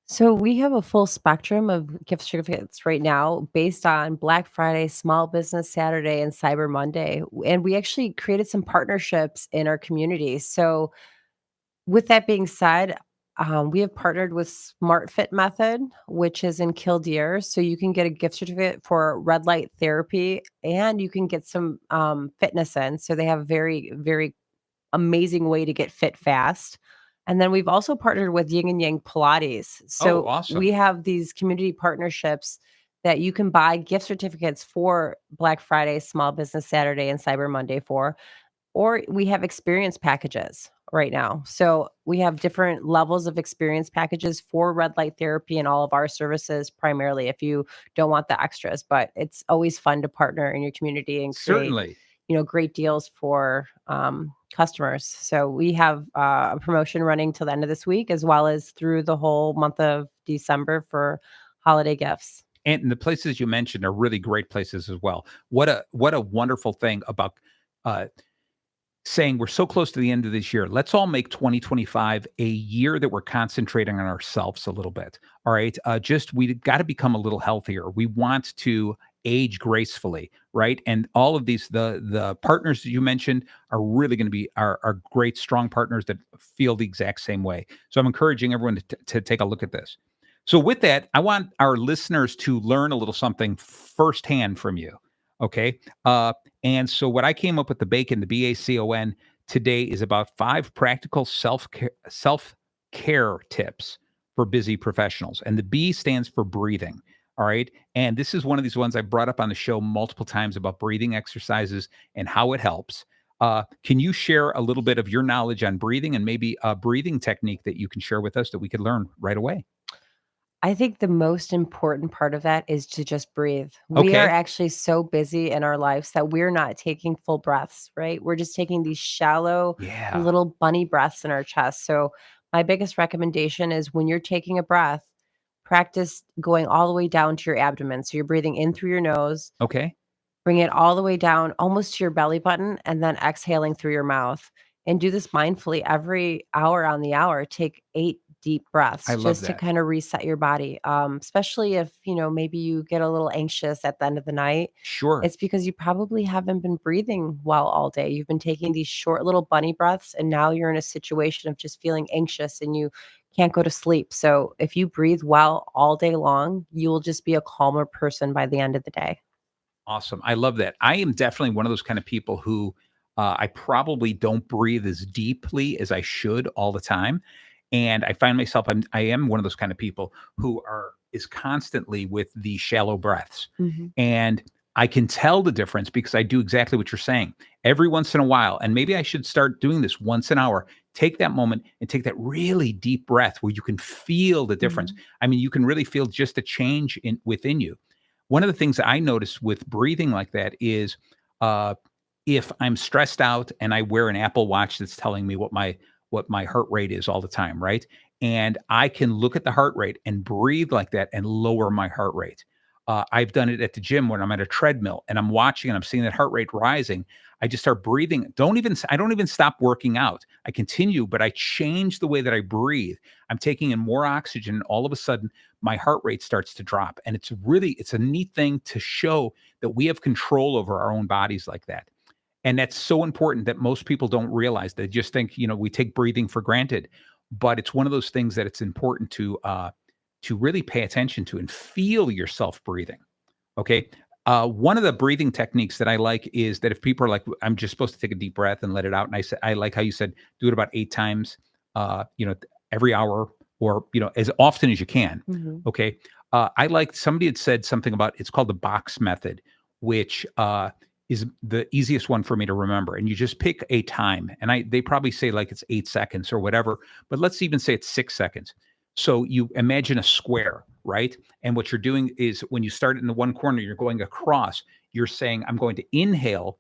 So we have a full spectrum of gift certificates right now based on Black Friday, Small Business Saturday, and Cyber Monday. And we actually created some partnerships in our community. So with that being said, we have partnered with Smart Fit Method, which is in Killdeer. So you can get a gift certificate for red light therapy, and you can get some fitness in. So they have a very, very amazing way to get fit fast. And then we've also partnered with Yin and Yang Pilates. So awesome. we have these community partnerships that you can buy gift certificates for Black Friday, Small Business Saturday, and Cyber Monday for, or we have experience packages right now. So we have different levels of experience packages for red light therapy and all of our services, primarily if you don't want the extras. But it's always fun to partner in your community and create, Certainly. great deals for customers. So we have a promotion running till the end of this week, as well as through the whole month of December for holiday gifts. And the places you mentioned are really great places as well. What a wonderful thing about saying we're so close to the end of this year. Let's all make 2025 a year that we're concentrating on ourselves a little bit. All right. We've got to become a little healthier. We want to age gracefully, right? And all of these, the partners that you mentioned are really going to be are great, strong partners that feel the exact same way. So I'm encouraging everyone to take a look at this. So with that, I want our listeners to learn a little something firsthand from you. Okay. And so what I came up with the BACON today is about 5 practical self-care tips for busy professionals. And the B stands for breathing. All right. And this is one of these ones I brought up on the show multiple times about breathing exercises and how it helps. Can you share a little bit of your knowledge on breathing and maybe a breathing technique that you can share with us that we could learn right away? I think the most important part of that is to just breathe. We are Okay. actually so busy in our lives that we're not taking full breaths, right? We're just taking these shallow Yeah. little bunny breaths in our chest. So, my biggest recommendation is when you're taking a breath, practice going all the way down to your abdomen. So, you're breathing in through your nose, Okay. bring it all the way down almost to your belly button, and then exhaling through your mouth. And do this mindfully every hour on the hour. Take 8 deep I breaths love just to that. kind of reset your body. Especially if, maybe you get a little anxious at the end of the night. Sure. It's because you probably haven't been breathing well all day. You've been taking these short little bunny breaths, and now you're in a situation of just feeling anxious and you can't go to sleep. So if you breathe well all day long, you will just be a calmer person by the end of the day. Awesome. I love that. I am definitely one of those kind of people who I probably don't breathe as deeply as I should all the time. And I find myself, I am one of those kind of people who is constantly with the shallow breaths. Mhm. And I can tell the difference because I do exactly what you're saying. Every once in a while, and maybe I should start doing this once an hour, take that moment and take that really deep breath where you can feel the difference. Mhm. I mean, you can really feel just a change within you. One of the things that I notice with breathing like that is uh, if I'm stressed out and I wear an Apple Watch that's telling me what my heart rate is all the time, right? And I can look at the heart rate and breathe like that and lower my heart rate. I've done it at the gym when I'm at a treadmill and I'm watching and I'm seeing that heart rate rising. I just start breathing. I don't even stop working out. I continue, but I change the way that I breathe. I'm taking in more oxygen, and all of a sudden my heart rate starts to drop. And it's a neat thing to show that we have control over our own bodies like that. And that's so important that most people don't realize. They just think, we take breathing for granted, but it's one of those things that it's important to really pay attention to and feel yourself breathing. Okay. One of the breathing techniques that I like is that if people are like, I'm just supposed to take a deep breath and let it out. And I like how you said, do it about 8 times, every hour or, as often as you can. Mhm. Okay. I like somebody had said something about it's called the box method, which is the easiest one for me to remember. And you just pick a time. And they probably say like it's 8 seconds or whatever, but let's even say it's 6 seconds. So you imagine a square, right? And what you're doing is when you start in the one corner, you're going across, you're saying, I'm going to inhale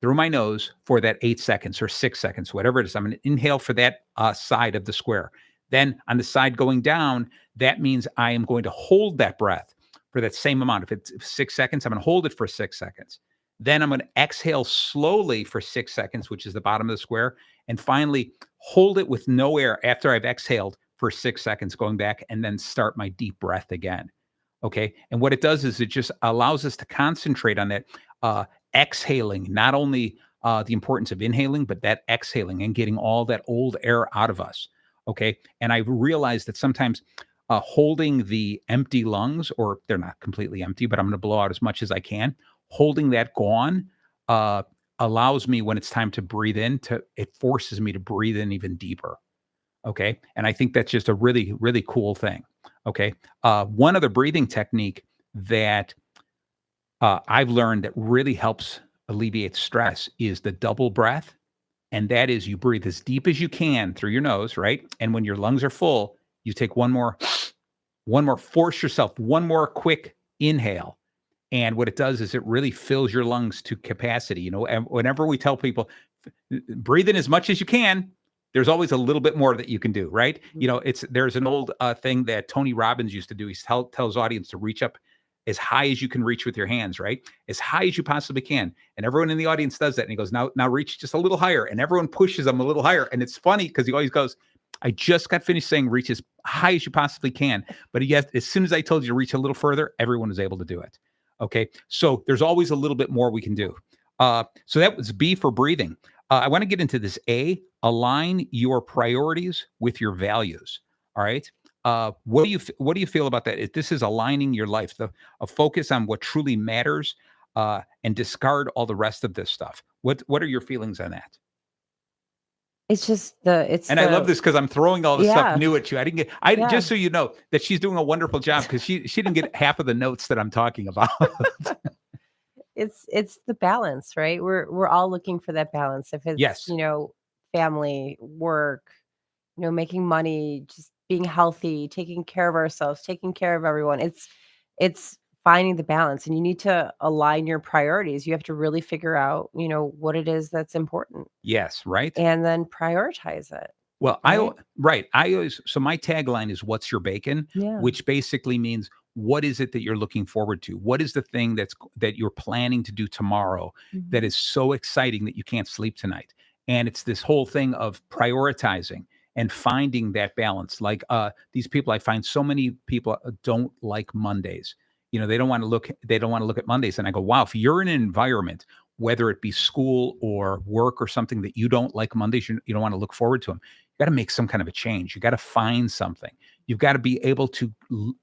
through my nose for that 8 seconds or 6 seconds, whatever it is. I'm going to inhale for that side of the square. Then on the side going down, that means I am going to hold that breath for that same amount. If it's 6 seconds, I'm going to hold it for 6 seconds. Then I'm going to exhale slowly for 6 seconds, which is the bottom of the square. And finally, hold it with no air after I've exhaled for 6 seconds, going back, and then start my deep breath again. Okay. And what it does is it just allows us to concentrate on that exhaling, not only the importance of inhaling, but that exhaling and getting all that old air out of us. Okay. And I realized that sometimes holding the empty lungs, or they're not completely empty, but I'm going to blow out as much as I can, holding that gone allows me when it's time to breathe in, it forces me to breathe in even deeper. Okay. And I think that's just a really, really cool thing. Okay. One other breathing technique that I've learned that really helps alleviate stress is the double breath. And that is you breathe as deep as you can through your nose, right? And when your lungs are full, you take one more, force yourself, one more quick inhale. And what it does is it really fills your lungs to capacity. And whenever we tell people, breathe in as much as you can, there's always a little bit more that you can do, right? There's an old thing that Tony Robbins used to do. He tells audience to reach up as high as you can reach with your hands, right? As high as you possibly can. And everyone in the audience does that. And he goes, now reach just a little higher. And everyone pushes them a little higher. And it's funny because he always goes, I just got finished saying reach as high as you possibly can. But as soon as I told you to reach a little further, everyone was able to do it. Okay. So there's always a little bit more we can do. So that was B for breathing. I want to get into this. A, align your priorities with your values. All right. What do you feel about that? If this is aligning your life, a focus on what truly matters, and discard all the rest of this stuff. What are your feelings on that? It's just I love this because I'm throwing all the stuff new at you. Yeah. Just so you know that she's doing a wonderful job because she didn't get half of the notes that I'm talking about. it's the balance, right? We're all looking for that balance. If it's, Yes. family, work, making money, just being healthy, taking care of ourselves, taking care of everyone. It's finding the balance, and you need to align your priorities. You have to really figure out, what it is that's important Yes, right? and then prioritize it. Well, Right? right. I always so my tagline is "What's your bacon," Yeah. which basically means what is it that you're looking forward to? What is the thing that you're planning to do tomorrow that Mhm. is so exciting that you can't sleep tonight? And it's this whole thing of prioritizing and finding that balance. Like these people, I find so many people don't like Mondays. They don't want to look. They don't want to look at Mondays. And I go, wow, if you're in an environment, whether it be school or work or something that you don't like Mondays, you don't want to look forward to them. You got to make some kind of a change. You got to find something. You've got to be able to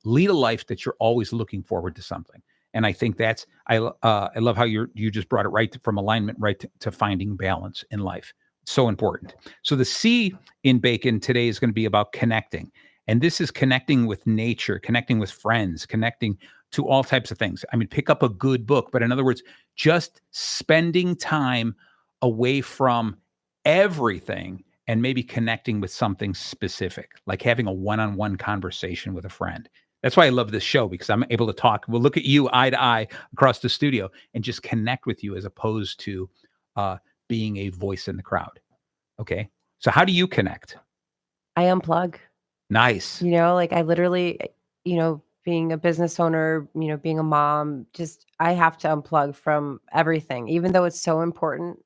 lead a life that you're always looking forward to something. And I think that's I love how you just brought it right from alignment right to finding balance in life. So important. So the C in bacon today is going to be about connecting. And this is connecting with nature, connecting with friends, connecting to all types of things. I mean, pick up a good book, but in other words, just spending time away from everything and maybe connecting with something specific, like having a one-on-one conversation with a friend. That's why I love this show, because I'm able to talk. We'll look at you eye to eye across the studio and just connect with you as opposed to being a voice in the crowd. Okay. So how do you connect? I unplug. Nice. Like I literally, being a business owner, being a mom, just I have to unplug from everything, even though it's so important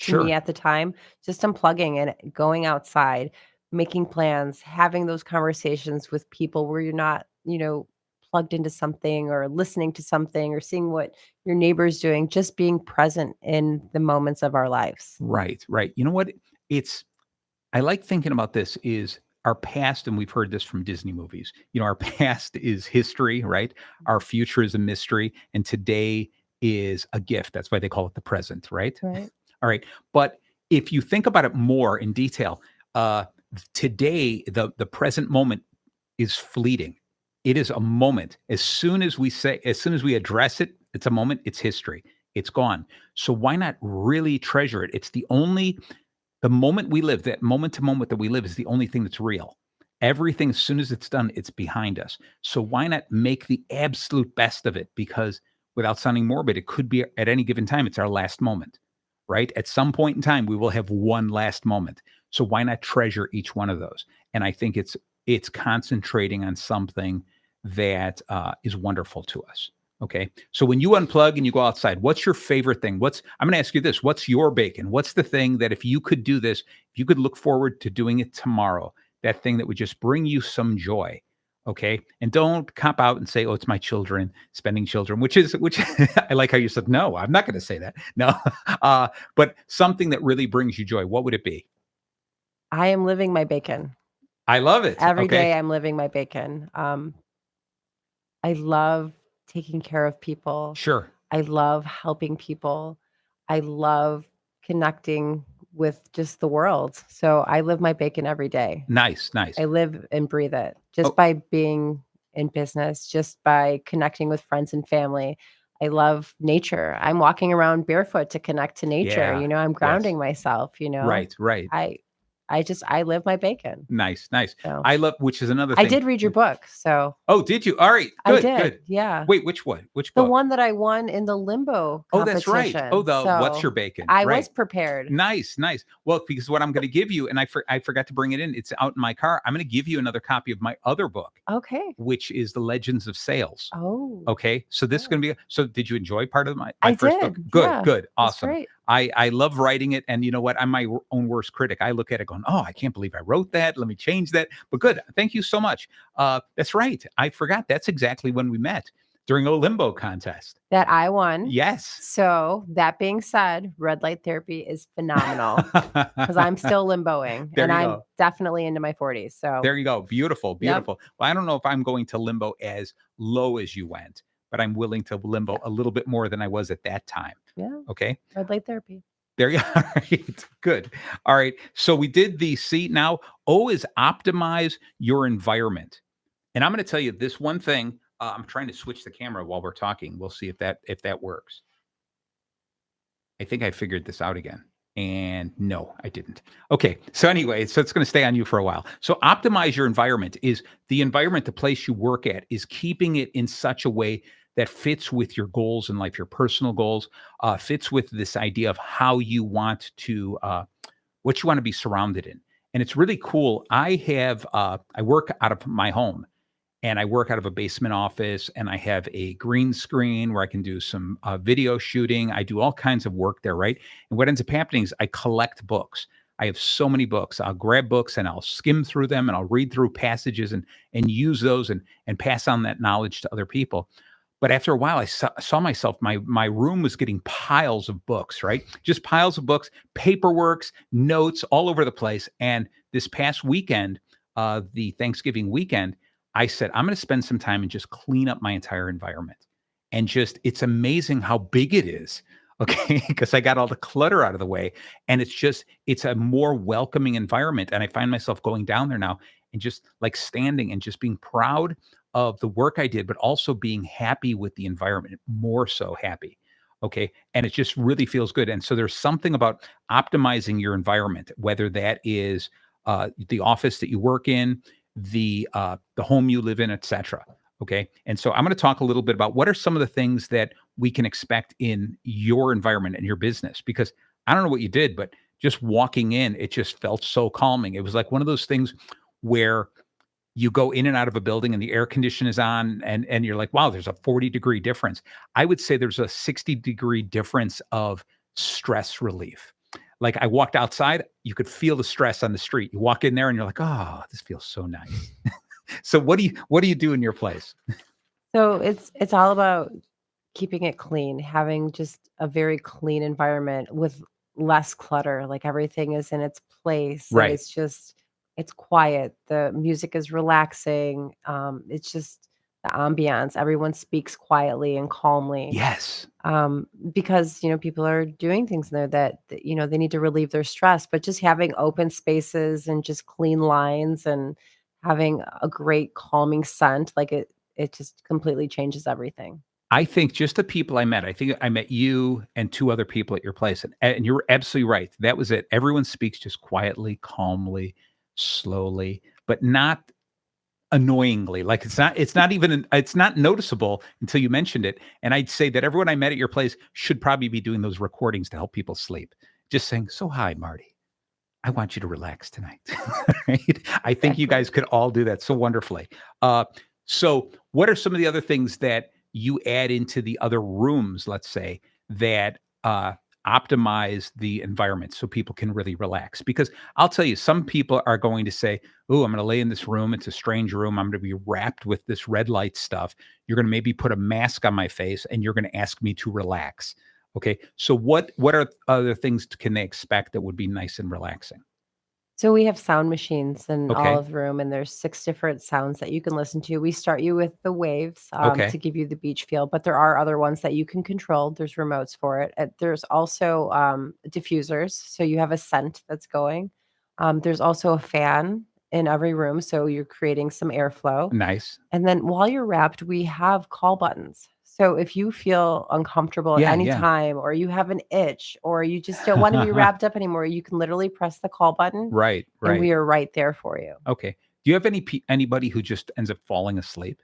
to me Sure. at the time. Just unplugging and going outside, making plans, having those conversations with people where you're not, plugged into something or listening to something or seeing what your neighbor's doing, just being present in the moments of our lives. Right. Right. You know what? I like thinking about this is our past, and we've heard this from Disney movies. Our past is history, right? Our future is a mystery, and today is a gift. That's why they call it the present, right? Right. All right. But if you think about it more in detail, today, the present moment is fleeting. It is a moment. As soon as we address it, it's a moment, it's history. It's gone. So why not really treasure it? The moment we live, that moment to moment that we live is the only thing that's real. Everything, as soon as it's done, it's behind us. So why not make the absolute best of it? Because without sounding morbid, it could be at any given time, it's our last moment, right? At some point in time, we will have one last moment. So why not treasure each one of those? And I think it's concentrating on something that is wonderful to us. Okay. So when you unplug and you go outside, what's your favorite thing? I'm going to ask you this. What's your bacon? What's the thing that if you could do this, if you could look forward to doing it tomorrow, that thing that would just bring you some joy? Okay. And don't cop out and say, oh, it's my children, spending children, which I like how you said, no, I'm not going to say that. No. But something that really brings you joy. What would it be? I am living my bacon. I love it. Every Okay. day I'm living my bacon. I love taking care of people. Sure. I love helping people. I love connecting with just the world. So I live my bacon every day. Nice. Nice. I live and breathe it just Oh. by being in business, just by connecting with friends and family. I love nature. I'm walking around barefoot to connect to nature. Yeah. I'm grounding myself, Right. Right. I live my bacon. Nice. Nice. So I love, which is another I thing. did read your book. So Oh, did you? All right. I Good. did. Good. Yeah. Wait, which one? Which The book? one that I won in the limbo Oh, that's right. competition. Oh, What's So Your Bacon? I Right. was prepared. Nice, nice. Well, because what I'm going to give you, and I forgot to bring it in. It's out in my car. I'm going to give you another copy of my other book, Okay. which is The Legends of Sales. Oh. Okay. So this is going to be. So did you enjoy part of my I first did. book? Good. Yeah, Good. that's Awesome. great. I love writing it, and you know what? I'm my own worst critic. I look at it going, oh, I can't believe I wrote that. Let me change that. But good. Thank you so much. That's right. I forgot. That's exactly when we met during a limbo contest. That I won. Yes. So that being said, red light therapy is phenomenal because I'm still limboing There and you I'm go. definitely into my 40s. So There you go. Beautiful. Beautiful. Well, I don't know if I'm going to limbo as low as you went, but I'm willing to limbo a little bit more than I was at that time. yeah, Okay. red light therapy. There you are. Right. Good. All right. So we did the C. Now O is optimize your environment. And I'm going to tell you this one thing. I'm trying to switch the camera while we're talking. We'll see if that works. I think I figured this out again. And no, I didn't. Okay. So anyway, so it's going to stay on you for a while. So optimize your environment is the environment, the place you work at is keeping it in such a way that fits with your goals in life, your personal goals, fits with this idea of how you want to, what you want to be surrounded in. And it's really cool. I work out of my home. And I work out of a basement office, and I have a green screen where I can do some video shooting. I do all kinds of work there, right? And what ends up happening is I collect books. I have so many books. I'll grab books and I'll skim through them and I'll read through passages and use those and pass on that knowledge to other people. But after a while, I saw myself, my room was getting piles of books, right? Just piles of books, paperworks, notes all over the place. And this past weekend, the Thanksgiving weekend, I said, I'm going to spend some time and just clean up my entire environment. And just, it's amazing how big it is. Okay. Because I got all the clutter out of the way. And it's a more welcoming environment. And I find myself going down there now and just like standing and just being proud of the work I did, but also being happy with the environment, more so happy. Okay. And it just really feels good. And so there's something about optimizing your environment, whether that is the office that you work in, the home you live in, etc. Okay. And so I'm going to talk a little bit about what are some of the things that we can expect in your environment and your business, because I don't know what you did, but just walking in, it just felt so calming. It was like one of those things where you go in and out of a building and the air condition is on and you're like, wow, there's a 40-degree difference. I would say there's a 60-degree difference of stress relief. Like I walked outside, you could feel the stress on the street. You walk in there and you're like, oh, this feels so nice. So what do you do in your place? So it's all about keeping it clean, having just a very clean environment with less clutter. Like everything is in its place. And Right. it's quiet. The music is relaxing. It's just the ambiance. Everyone speaks quietly and calmly. Yes. Because people are doing things in there that they need to relieve their stress. But just having open spaces and just clean lines and having a great calming scent, like it just completely changes everything. I think just the people I met, I think I met you and two other people at your place. And you're absolutely right. That was it. Everyone speaks just quietly, calmly, slowly, but not annoyingly. Like it's not noticeable until you mentioned it. And I'd say that everyone I met at your place should probably be doing those recordings to help people sleep. Just saying, so hi, Marty. I want you to relax tonight. Right? I think you guys could all do that so wonderfully. So what are some of the other things that you add into the other rooms, let's say, that optimize the environment so people can really relax? Because I'll tell you, some people are going to say, oh, I'm going to lay in this room. It's a strange room. I'm going to be wrapped with this red light stuff. You're going to maybe put a mask on my face and you're going to ask me to relax. Okay. So what are other things can they expect that would be nice and relaxing? So we have sound machines in Okay. all of the room, and there's 6 different sounds that you can listen to. We start you with the waves Okay. to give you the beach feel, but there are other ones that you can control. There's remotes for it. There's also diffusers, so you have a scent that's going. There's also a fan in every room, so you're creating some airflow. Nice. And then while you're wrapped, we have call buttons. So if you feel uncomfortable at Yeah, any yeah. time, or you have an itch, or you just don't want to be wrapped up anymore, you can literally press the call button Right, and we right. are right there for you. Okay. Do you have anybody who just ends up falling asleep?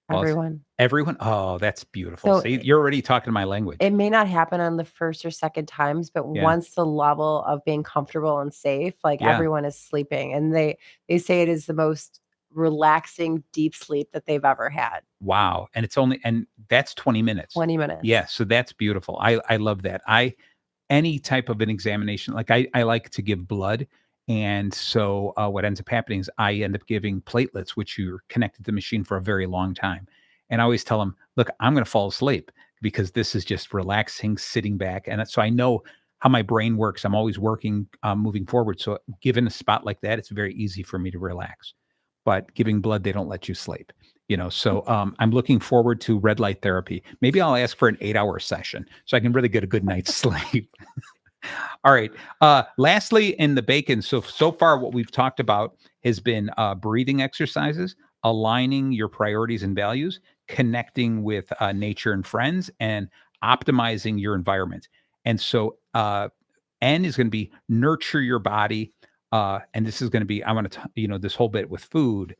Well, Everyone. everyone? Oh, that's beautiful. So See, you're already talking my language. it may not happen on the first or second times, but Yeah. once the level of being comfortable and safe, like Yeah. everyone is sleeping, and they say it is the most relaxing deep sleep that they've ever had. Wow. And that's 20 minutes. 20 minutes. Yeah. So that's beautiful. I love that. Any type of an examination, like I like to give blood. And so what ends up happening is I end up giving platelets, which you're connected to the machine for a very long time. And I always tell them, look, I'm going to fall asleep because this is just relaxing, sitting back. And so I know how my brain works. I'm always working, moving forward. So given a spot like that, it's very easy for me to relax. But giving blood, they don't let you sleep. So I'm looking forward to red light therapy. Maybe I'll ask for an 8-hour session so I can really get a good night's sleep. All right. Lastly, in the bacon, so far what we've talked about has been breathing exercises, aligning your priorities and values, connecting with nature and friends, and optimizing your environment. And so N is going to be nurture your body. And this is going to be, I want to, this whole bit with food,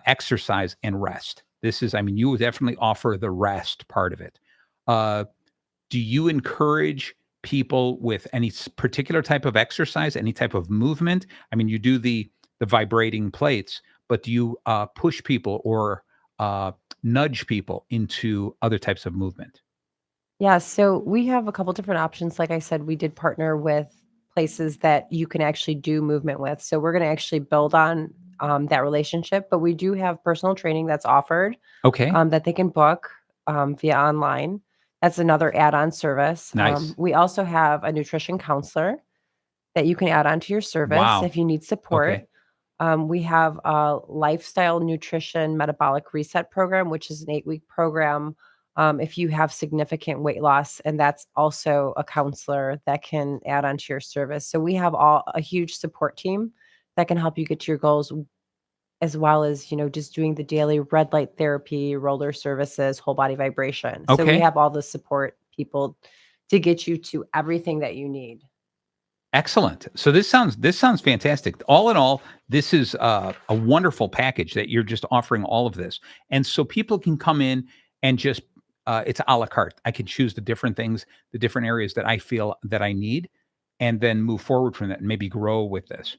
exercise, and rest. This is, I mean, you would definitely offer the rest part of it. Do you encourage people with any particular type of exercise, any type of movement? I mean, you do the vibrating plates, but do you push people or nudge people into other types of movement? Yeah, so we have a couple different options. Like I said, we did partner with places that you can actually do movement with. So we're going to actually build on that relationship, but we do have personal training that's offered Okay. that they can book via online. That's another add-on service. Nice. We also have a nutrition counselor that you can add on to your service Wow. if you need support. Okay. We have a lifestyle nutrition metabolic reset program, which is an 8-week program. If you have significant weight loss, and that's also a counselor that can add on to your service. So we have a huge support team that can help you get to your goals, as well as, just doing the daily red light therapy, roller services, whole body vibration. So we Okay. have all the support people to get you to everything that you need. Excellent. So this sounds fantastic. All in all, this is a wonderful package that you're just offering all of this. And so people can come in and just, it's a la carte. I can choose the different things, the different areas that I feel that I need, and then move forward from that and maybe grow with this.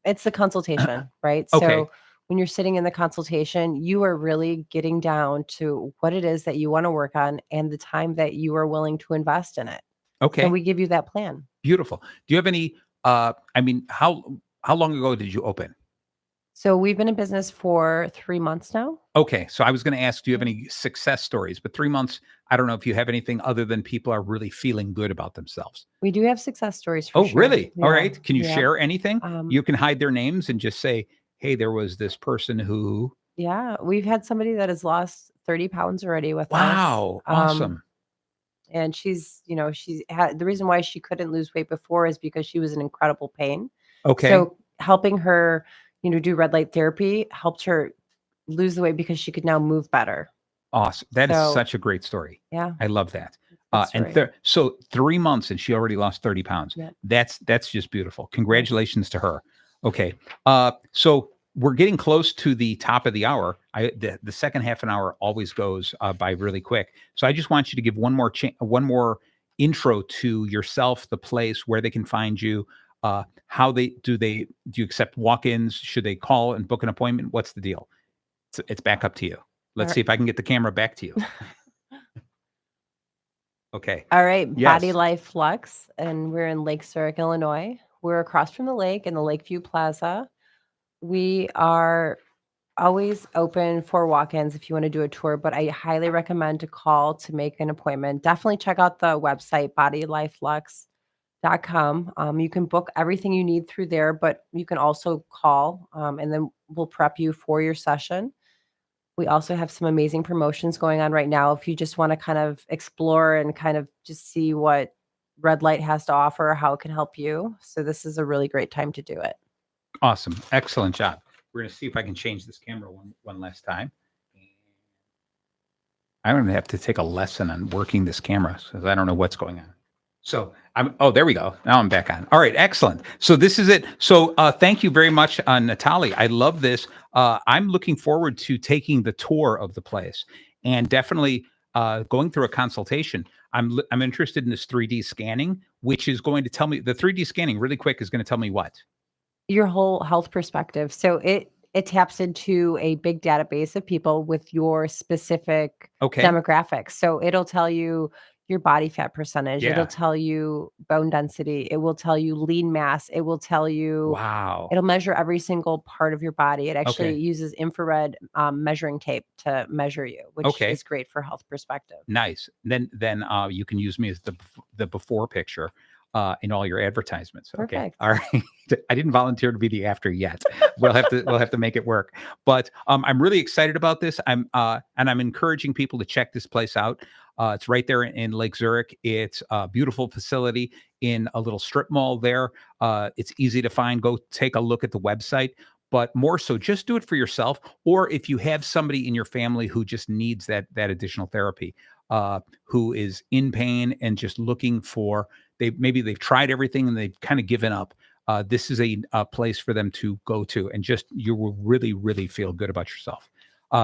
It's the consultation, right? Okay. So when you're sitting in the consultation, you are really getting down to what it is that you want to work on and the time that you are willing to invest in it. Okay. And we give you that plan. Beautiful. Do you have any, I mean, how long ago did you open? So we've been in business for 3 months now. Okay. So I was going to ask, do you have any success stories? But 3 months, I don't know if you have anything other than people are really feeling good about themselves. We do have success stories for Oh, sure. really? All Yeah. right. Can you Yeah. share anything? Um, You can hide their names and just say, hey, there was this person who. Yeah, we've had somebody that has lost 30 pounds already with us. Wow. Awesome. And she's had the reason why she couldn't lose weight before is because she was in incredible pain. Okay. So helping her, do red light therapy helped her lose the weight because she could now move better. Awesome. That is So- such a great story. Yeah. I love that. Good And story. so 3 months and she already lost 30 pounds. Yeah. That's just beautiful. Congratulations to her. Okay. So we're getting close to the top of the hour. The second half an hour always goes by really quick. So I just want you to give one more intro to yourself, the place, where they can find you, how do you accept walk-ins? Should they call and book an appointment? What's the deal? It's back up to you. Let's see if I can get the camera back to you. Okay. All right. Yes. Body Life Flux, and we're in Lake Zurich, Illinois. We're across from the lake in the Lakeview Plaza. We are always open for walk-ins if you want to do a tour, but I highly recommend to call to make an appointment. Definitely check out the website, bodylifeflux.com. You can book everything you need through there, but you can also call, and then we'll prep you for your session. We also have some amazing promotions going on right now. If you just want to kind of explore and kind of just see what Red Light has to offer, how it can help you. So this is a really great time to do it. Awesome. Excellent job. We're going to see if I can change this camera one last time. I'm going to have to take a lesson on working this camera because I don't know what's going on. So there we go. Now I'm back on. All right. Excellent. So this is it. So thank you very much, Natalie. I love this. I'm looking forward to taking the tour of the place and definitely going through a consultation. I'm interested in this 3D scanning, which is going to tell me the 3D scanning really quick is going to tell me what? Your whole health perspective. So it taps into a big database of people with your specific demographics. So it'll tell you your body fat percentage. Yeah. It'll tell you bone density. It will tell you lean mass. It will tell you, wow. It'll measure every single part of your body. It actually uses infrared measuring tape to measure you, which is great for health perspective. Nice. Then you can use me as the before picture in all your advertisements. Okay. Perfect. All right. I didn't volunteer to be the after yet. We'll have to make it work. But I'm really excited about this. And I'm encouraging people to check this place out. It's right there in Lake Zurich. It's a beautiful facility in a little strip mall there. It's easy to find. Go take a look at the website. But more so, just do it for yourself. Or if you have somebody in your family who just needs that additional therapy, who is in pain and just looking for they've tried everything and they've kind of given up. This is a place for them to go to, and just you will really, really feel good about yourself.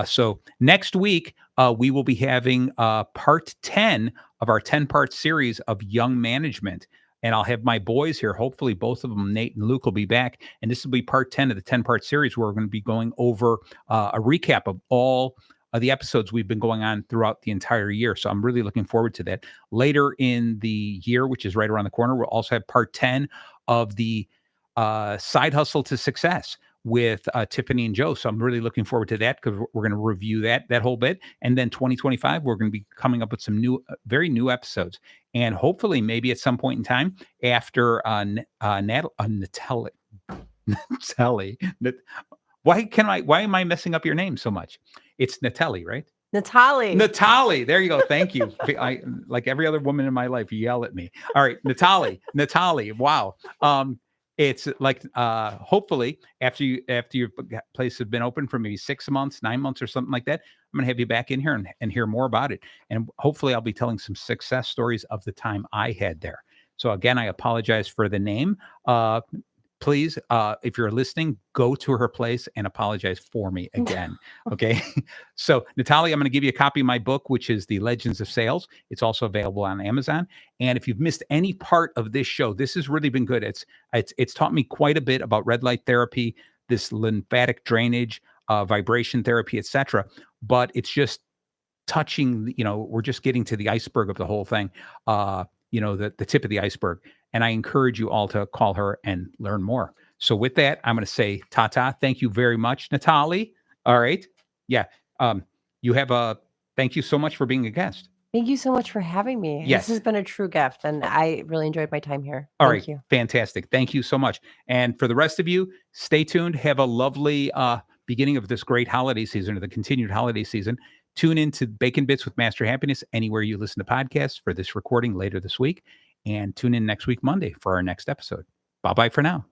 So next week, we will be having part 10 of our 10-part series of young management. And I'll have my boys here. Hopefully, both of them, Nate and Luke, will be back. And this will be part 10 of the 10-part series where we're going to be going over a recap of all of the episodes we've been going on throughout the entire year. So I'm really looking forward to that. Later in the year, which is right around the corner, we'll also have part 10 of the Side Hustle to Success with Tiffany and Joe. So I'm really looking forward to that because we're going to review that whole bit. And then 2025, we're going to be coming up with some new, very new episodes. And hopefully maybe at some point in time after Natalie, why am I messing up your name so much? It's Natalie, right? Natalie. There you go. Thank you. I, like every other woman in my life, you yell at me. All right. Natalie. Wow. It's like, hopefully after your place has been open for maybe 6 months, 9 months or something like that, I'm going to have you back in here and hear more about it. And hopefully I'll be telling some success stories of the time I had there. So again, I apologize for the name. Please, if you're listening, go to her place and apologize for me again. Okay. So Natalie, I'm going to give you a copy of my book, which is The Legends of Sales. It's also available on Amazon. And if you've missed any part of this show, this has really been good. It's taught me quite a bit about red light therapy, this lymphatic drainage, vibration therapy, etc. But it's just touching, we're just getting to the iceberg of the whole thing. The tip of the iceberg. And I encourage you all to call her and learn more. So with that, I'm going to say ta-ta. Thank you very much, Natalie. All right. Yeah. Thank you so much for being a guest. Thank you so much for having me. Yes. This has been a true gift, and I really enjoyed my time here. Thank you. Fantastic. Thank you so much. And for the rest of you, stay tuned. Have a lovely beginning of this great holiday season, or the continued holiday season. Tune in to Bacon Bits with Master Happiness anywhere you listen to podcasts for this recording later this week. And tune in next week, Monday, for our next episode. Bye-bye for now.